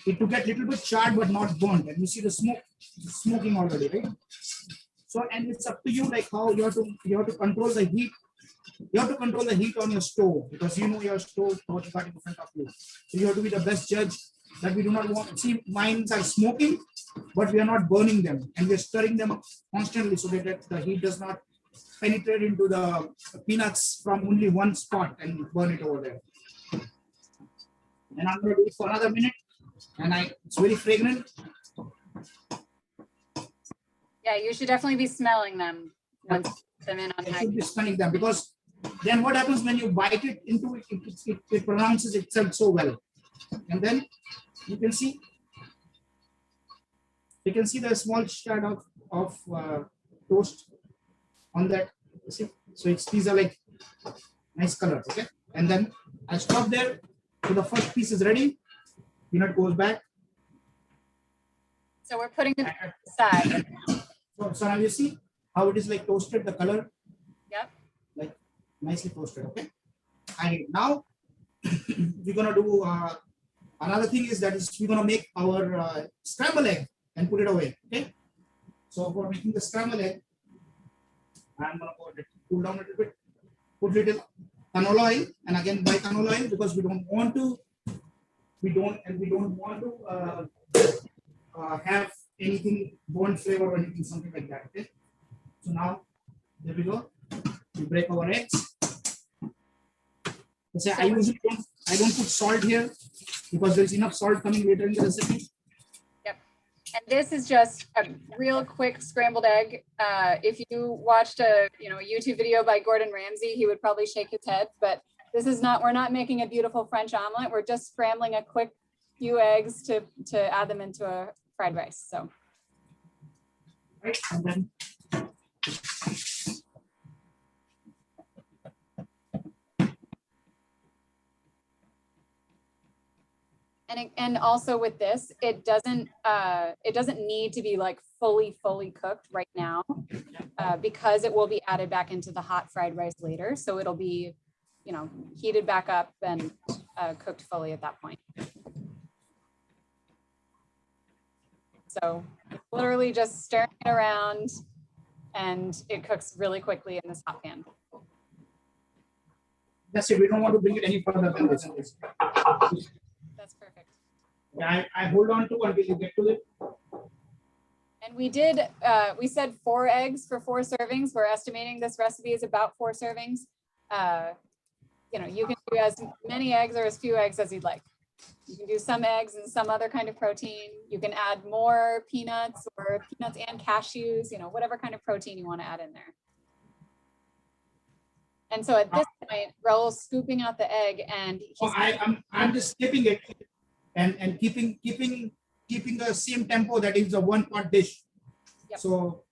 it to get a little bit charred but not burnt. And you see the smoking already, right? So, and it's up to you, like how you have to control the heat. You have to control the heat on your stove, because you know your stove what you got in front of you. So you have to be the best judge that we do not want. See, mines are smoking, but we are not burning them, and we are stirring them constantly so that the heat does not penetrate into the peanuts from only one spot and burn it over there. And I'm going to do it for another minute, and it's very fragrant. Yeah, you should definitely be smelling them once you put them in on You high. should be smelling them, because then what happens when you bite it into it, it pronounces itself so well. And then you can see the small shard of toast on that. You see, so these are like nice colors. Okay, and then I stop there. So the first piece is ready. Peanut goes back. So we're putting it aside. So now you see how it is like toasted, the color. Yep. Like nicely toasted. Okay. And now we're gonna do another thing is that is we're gonna make our scrambled egg and put it away. Okay. So for making the scrambled egg, I'm gonna cool down a little bit, put little canola oil, and again buy canola oil because we don't want to have anything burnt flavor or anything, something like that. Okay. So now there we go. We break our eggs. Let's say I usually don't put salt here because there's enough salt coming later in the recipe. Yep. And this is just a real quick scrambled egg. If you watched a YouTube video by Gordon Ramsay, he would probably shake his head, but this is not, we're not making a beautiful French omelet. We're just scrambling a quick few eggs to add them into a fried rice. So. Right. And then and also with this, it doesn't need to be like fully cooked right now because it will be added back into the hot fried rice later. So it'll be, heated back up and cooked fully at that point. So literally just stirring it around and it cooks really quickly in this hot pan. that's it. We don't want to bring it any further than this. That's perfect. I hold on to until you get to it. And we did, we said 4 eggs for 4 servings. We're estimating this recipe is about 4 servings. You can do as many eggs or as few eggs as you'd like. You can do some eggs and some other kind of protein. You can add more peanuts or peanuts and cashews, whatever kind of protein you want to add in there. And so at this point, Rahul's scooping out the egg and he's I'm just skipping it and keeping the same tempo that is a 1-pot dish. Yep. So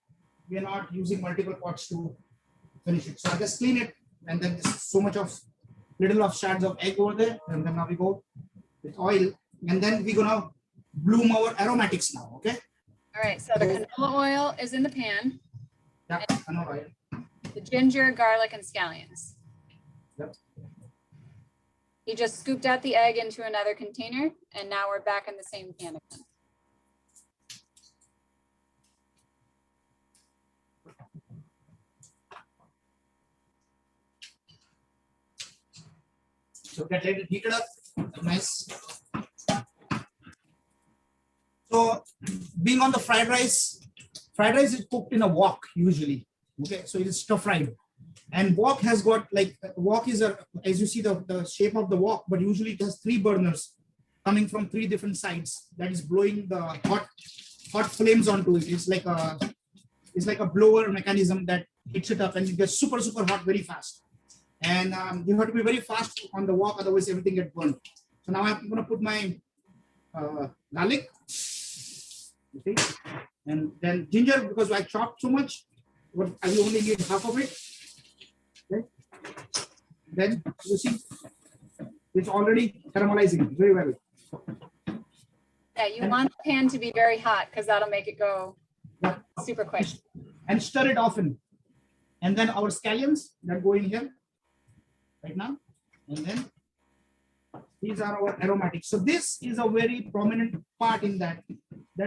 we are not using multiple pots to finish it. So I just clean it, and then there's so much of little of shards of egg over there, and then now we go with oil, and then we're gonna bloom our aromatics now. Okay. all right. So the canola oil is in the pan. Yeah, canola oil. The ginger, garlic, and scallions. Yep. He just scooped out the egg into another container, and now we're back in the same pan again. So get it heated up. Nice. So being on the fried rice is cooked in a wok usually. Okay, so it is stir fried. And wok has got wok is as you see the shape of the wok, but usually it has 3 burners coming from 3 different sides that is blowing the hot flames onto it. It's like a blower mechanism that hits it up and it gets super hot very fast. And you have to be very fast on the wok, otherwise everything gets burned. So now I'm going to put my garlic, okay, and then ginger because I chopped so much, but I will only need half of it. Okay. Then you see it's already caramelizing very well. Yeah, you want the pan to be very hot because that'll make it go super quick. And stir it often. And then our scallions that go in here right now. And then these are our aromatics. So this is a very prominent part in that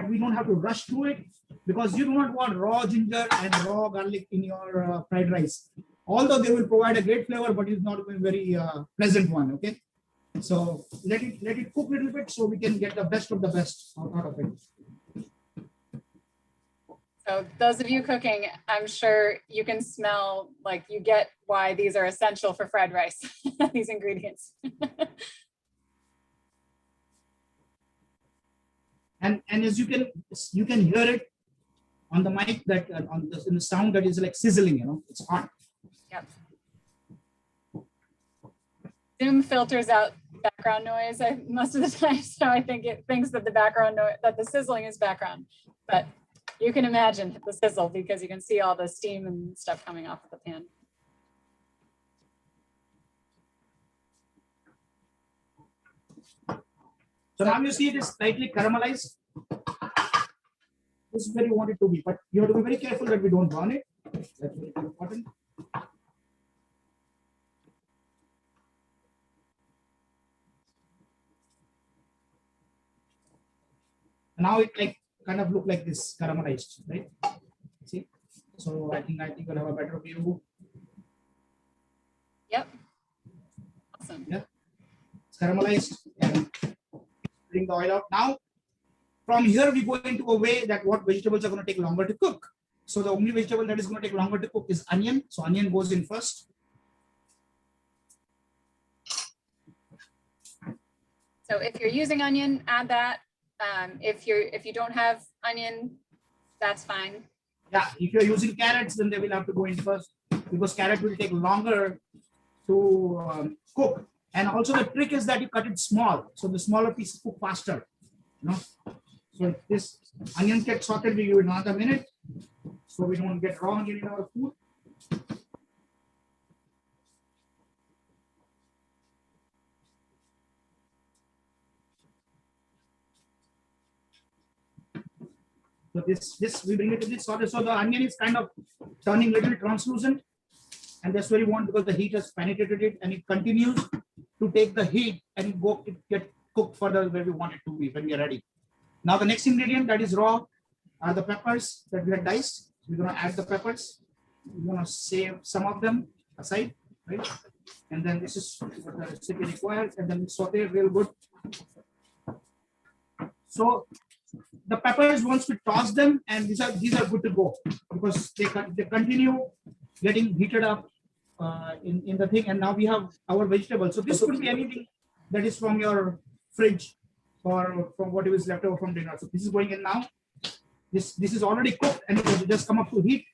we don't have to rush through it because you do not want raw ginger and raw garlic in your fried rice. Although they will provide a great flavor, but it's not a very pleasant one. Okay, so let it cook a little bit so we can get the best of the best out of it. So those of you cooking, I'm sure you can smell, you get why these are essential for fried rice, these ingredients. And as you can hear it on the mic that in the sound that is like sizzling, it's hot. Yep. Zoom filters out background noise most of the time, so I think it thinks that the background noise, that the sizzling is background, but you can imagine the sizzle because you can see all the steam and stuff coming off of the pan. So now you see it is slightly caramelized. This is where you want it to be, but you have to be very careful that we don't burn it. That's very important. Now it like kind of look like this caramelized, right? See, so I think we'll have a better view. Yep. Awesome. Yeah, it's caramelized and bring the oil out. Now, from here we go into a way that what vegetables are going to take longer to cook. So the only vegetable that is going to take longer to cook is onion. So onion goes in first. So if you're using onion, add that. If you don't have onion, that's fine. Yeah, if you're using carrots, then they will have to go in first because carrot will take longer to cook. And also the trick is that you cut it small, so the smaller pieces cook faster. So if this onion gets sauteed, we give it another minute, so we don't get raw onion in our food. So this we bring it to this sauté. So the onion is kind of turning a little translucent, and that's what you want because the heat has penetrated it and it continues to take the heat and it get cooked further where we want it to be when we are ready. Now the next ingredient that is raw are the peppers that we have diced. We're going to add the peppers. We're going to save some of them aside, right? And then this is what the recipe requires, and then saute real good. So the peppers, once we toss them, and these are good to go because they continue getting heated up in the thing, and now we have our vegetables. So this could be anything that is from your fridge or from whatever is left over from dinner. So this is going in now. This is already cooked and it will just come up to heat.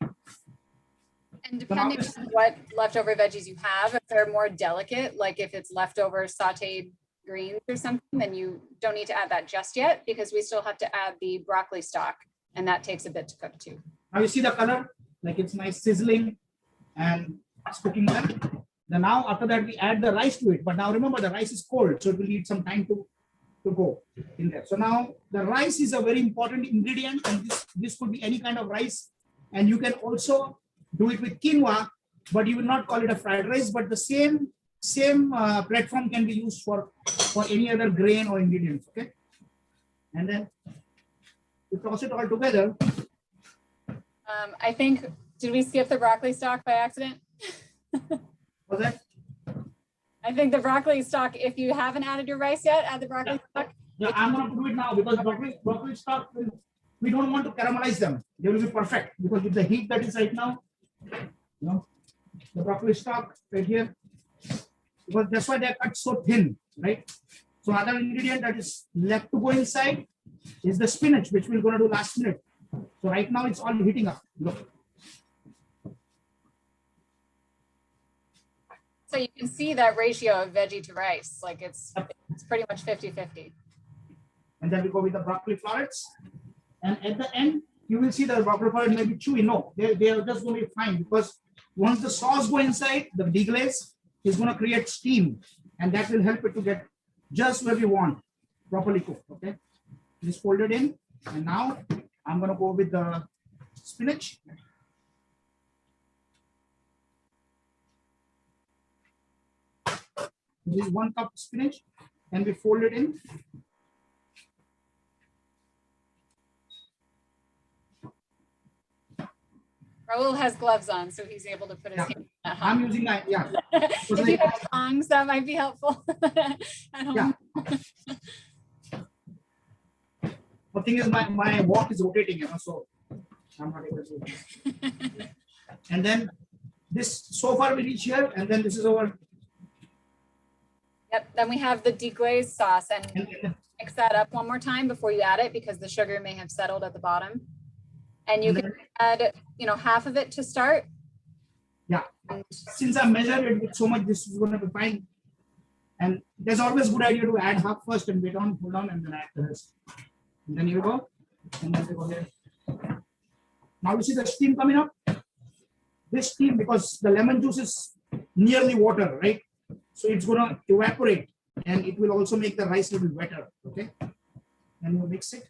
And depending on what leftover veggies you have, if they're more delicate, like if it's leftover sauteed greens or something, then you don't need to add that just yet because we still have to add the broccoli stock, and that takes a bit to cook too. Now you see the color, like it's nice sizzling and it's cooking well. Then now after that we add the rice to it, but now remember the rice is cold, so it will need some time to go in there. So now the rice is a very important ingredient, and this could be any kind of rice, and you can also do it with quinoa, but you will not call it a fried rice, but the same platform can be used for any other grain or ingredients. Okay, and then you toss it all together. I think, did we skip the broccoli stock by accident? What's that? I think the broccoli stock, if you haven't added your rice yet, add the broccoli stock. Yeah, I'm going to do it now because broccoli stock, we don't want to caramelize them. They will be perfect because with the heat that is right now, the broccoli stock right here, because that's why they're cut so thin, right? So another ingredient that is left to go inside is the spinach, which we're going to do last minute. So right now it's all heating up. Look. So you can see that ratio of veggie to rice, like it's pretty much 50-50. And then we go with the broccoli florets. And at the end, you will see the broccoli florets may be chewy. No, they are just going to be fine because once the sauce go inside, the deglaze is going to create steam, and that will help it to get just where we want, properly cooked. Okay, just fold it in, and now I'm going to go with the spinach. This is 1 cup spinach, and we fold it in. Rahul has gloves on, so he's able to put his hand at home. I'm using that, yeah. If you have tongs, that might be helpful. At home. Yeah. The thing is, my walk is rotating, so I'm not able to. And then this so far we reach here, and then this is our. Yep. Then we have the deglaze sauce, and mix that up one more time before you add it because the sugar may have settled at the bottom. And you can add, half of it to start. Yeah. And Since I measured it with so much, this is going to be fine. And there's always a good idea to add half first and wait on, hold on, and then add the rest. And then you go, and then you go here. Now you see the steam coming up. This steam, because the lemon juice is nearly water, right? So it's going to evaporate, and it will also make the rice a little wetter. Okay, and you mix it.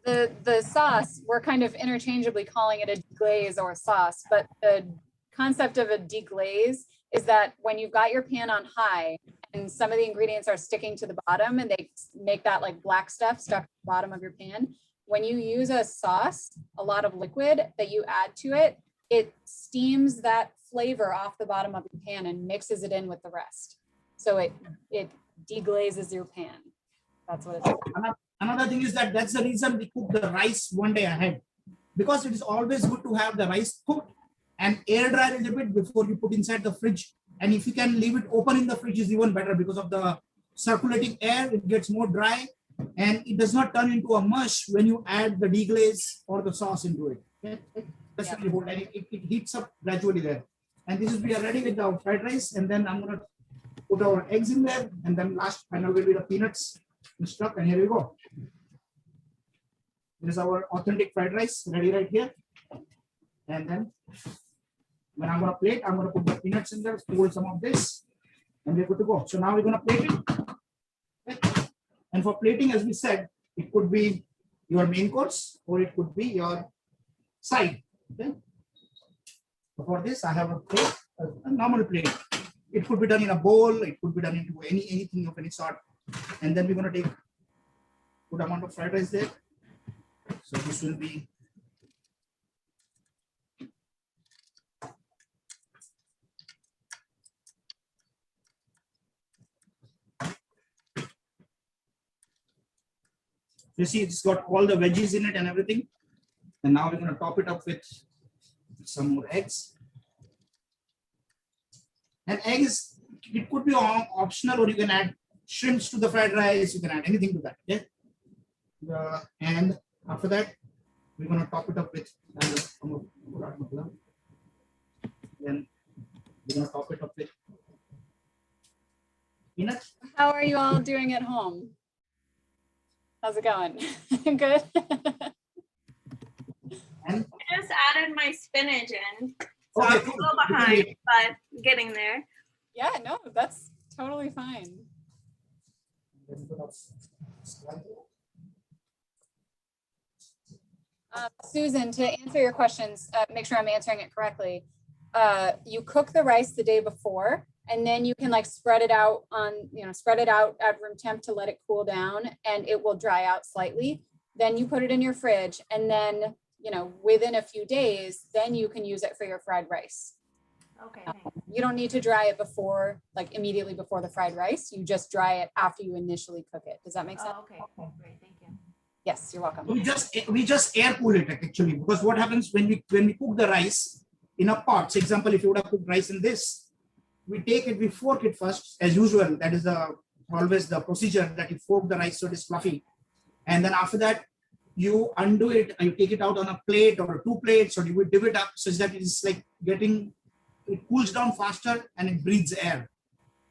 the sauce, we're kind of interchangeably calling it a deglaze or a sauce, but the concept of a deglaze is that when you've got your pan on high and some of the ingredients are sticking to the bottom and they make that like black stuff stuck to the bottom of your pan, when you use a sauce, a lot of liquid that you add to it, it steams that flavor off the bottom of your pan and mixes it in with the rest. So it deglazes your pan. That's what it's. Another thing is that that's the reason we cook the rice one day ahead, because it is always good to have the rice cooked and air dry a little bit before you put inside the fridge. And if you can leave it open in the fridge is even better, because of the circulating air, it gets more dry and it does not turn into a mush when you add the deglaze or the sauce into it. That's really good, and it heats up gradually there. And this is, we are ready with our fried rice, and then I'm gonna put our eggs in there, and then last final will be the peanuts stuck, and here we go. This is our authentic fried rice ready right here. And then when I'm gonna plate, I'm gonna put the peanuts in there, fold some of this, and we're good to go. So now we're gonna plate it. Okay. And for plating, as we said, it could be your main course or it could be your side. Okay. So for this, I have a plate, a normal plate. It could be done in a bowl, it could be done into anything of any sort. And then we're gonna take good amount of fried rice there. So this will be you see it's got all the veggies in it and everything. And now we're going to top it up with some more eggs. And eggs, it could be optional, or you can add shrimps to the fried rice, you can add anything to that. Okay? And after that, we're going to top it up with then we're going to top it up with peanuts. How are you all doing at home? How's it going? Good. And I just added my spinach in. So okay, I'm a cool. little behind, but getting there. Yeah, no, that's totally fine. Susan, to answer your questions, make sure I'm answering it correctly. You cook the rice the day before, and then you can like spread it out at room temp to let it cool down, and it will dry out slightly. Then you put it in your fridge, and then, within a few days, then you can use it for your fried rice. Okay. You don't need to dry it before, like immediately before the fried rice. You just dry it after you initially cook it. Does that make sense? Okay. Great. Thank you. Yes, you're welcome. We just air cool it actually, because what happens when we cook the rice in a pot, for example, if you would have cooked rice in this, we take it, we fork it first as usual. That is always the procedure, that you fork the rice so it is fluffy. And then after that, you undo it and you take it out on a plate or 2 plates, or you would div it up such that it is like it cools down faster and it breathes air.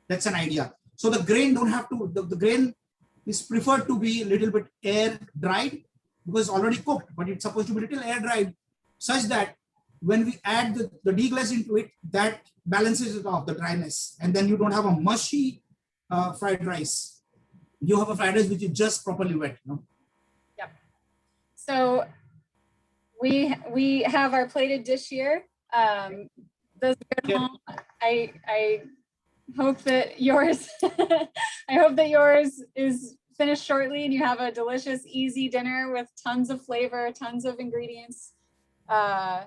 That's an idea. So the grain don't have to, the grain is preferred to be a little bit air dried because it's already cooked, but it's supposed to be a little air dried such that when we add the deglaze into it, that balances it off, the dryness. And then you don't have a mushy fried rice. You have a fried rice which is just properly wet. Yep. So we have our plated dish here. Those at home, I hope that yours is finished shortly and you have a delicious, easy dinner with tons of flavor, tons of ingredients. Yeah,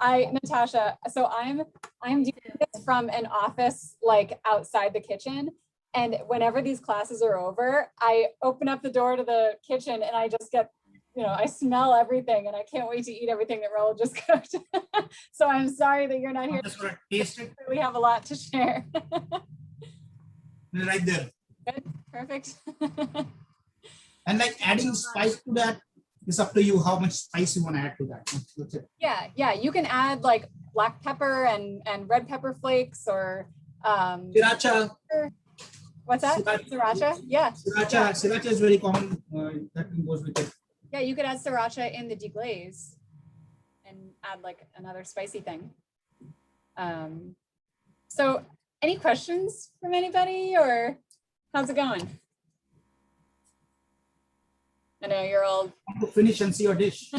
Natasha, so I'm doing this from an office like outside the kitchen. And whenever these classes are over, I open up the door to the kitchen and I just get, I smell everything and I can't wait to eat everything that Rahul just cooked. So I'm sorry that you're not here. I'm just gonna taste it We have a lot to share. right there. Good. Perfect. And like adding spice to that, it's up to you how much spice you want to add to that. That's it. Yeah, you can add like black pepper and red pepper flakes or Sriracha. what's that? Sriracha? Yeah. Sriracha is very common. That goes with it. Yeah, you could add sriracha in the deglaze and add like another spicy thing. So any questions from anybody or how's it going? I know you're all Finish and see your dish.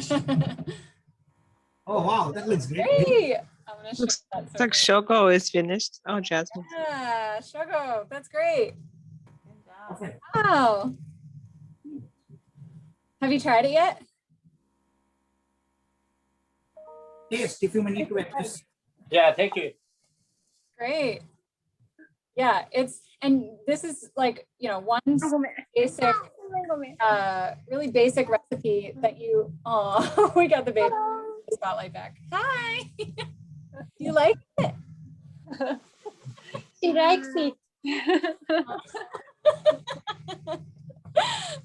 Oh wow, that looks great. great. I'm gonna show Looks that. It's like Shoko is finished. Oh, Jasmine. Yeah, Shogo, that's great. Okay. Wow. Have you tried it yet? Taste if you may need to access. Yeah, thank you. Great. Yeah, and this is like, you know, one basic, really basic recipe that you, oh, we got the baby spotlight back. Hi. You like it? She likes it.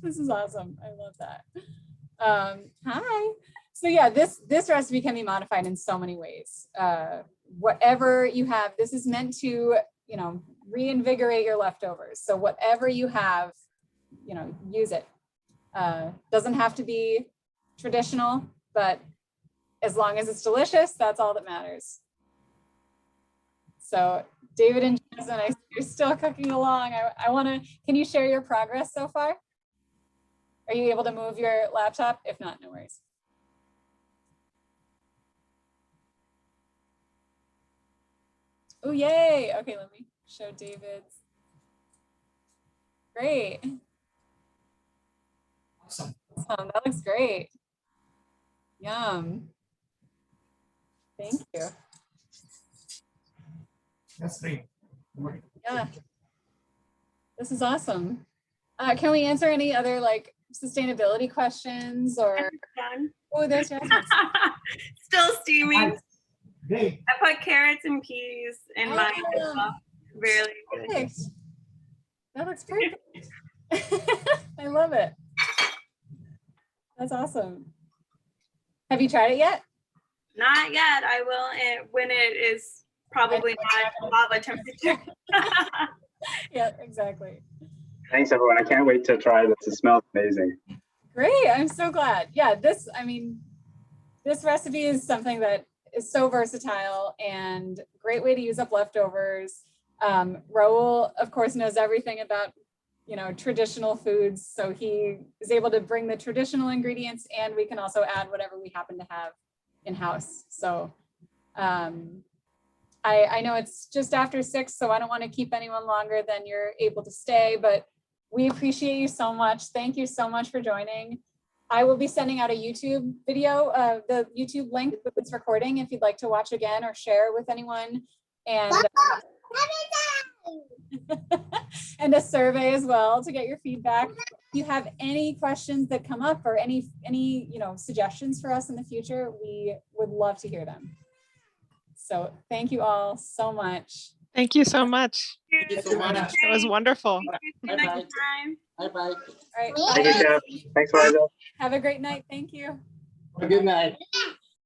This is awesome. I love that. Hi. So yeah, this recipe can be modified in so many ways. Whatever you have, this is meant to, you know, reinvigorate your leftovers. So whatever you have, you know, use it. Doesn't have to be traditional, but as long as it's delicious, that's all that matters. So David and Jasmine, I see you're still cooking along. I want to, can you share your progress so far? Are you able to move your laptop? If not, no worries. Oh, yay. Okay, let me show David's. Great. Awesome. Awesome. That looks great. Yum. Thank you. That's great. Yeah. This is awesome. Can we answer any other like sustainability questions or? Done. Oh, there's Jasmine. Still steaming. Great. I put carrots and peas in mine as well. Really good. Perfect. That looks perfect. I love it. That's awesome. Have you tried it yet? Not yet. I will when it is probably not lava temperature. Yeah, exactly. Thanks, everyone. I can't wait to try this. It smells amazing. Great. I'm so glad. Yeah, this recipe is something that is so versatile and great way to use up leftovers. Rahul, of course, knows everything about, you know, traditional foods. So he is able to bring the traditional ingredients and we can also add whatever we happen to have in-house. So I know it's just after 6, so I don't want to keep anyone longer than you're able to stay, but we appreciate you so much. Thank you so much for joining. I will be sending out a YouTube video, the YouTube link with this recording if you'd like to watch again or share with anyone. And, and a survey as well to get your feedback. If you have any questions that come up or any you know, suggestions for us in the future, we would love to hear them. So thank you all so much. Thank you so much. Thank you so much. That was wonderful. Next time. Bye-bye. All right. Thank you, Bye. Chef. Thanks, Eliza. Have a great night. Thank you. Good night.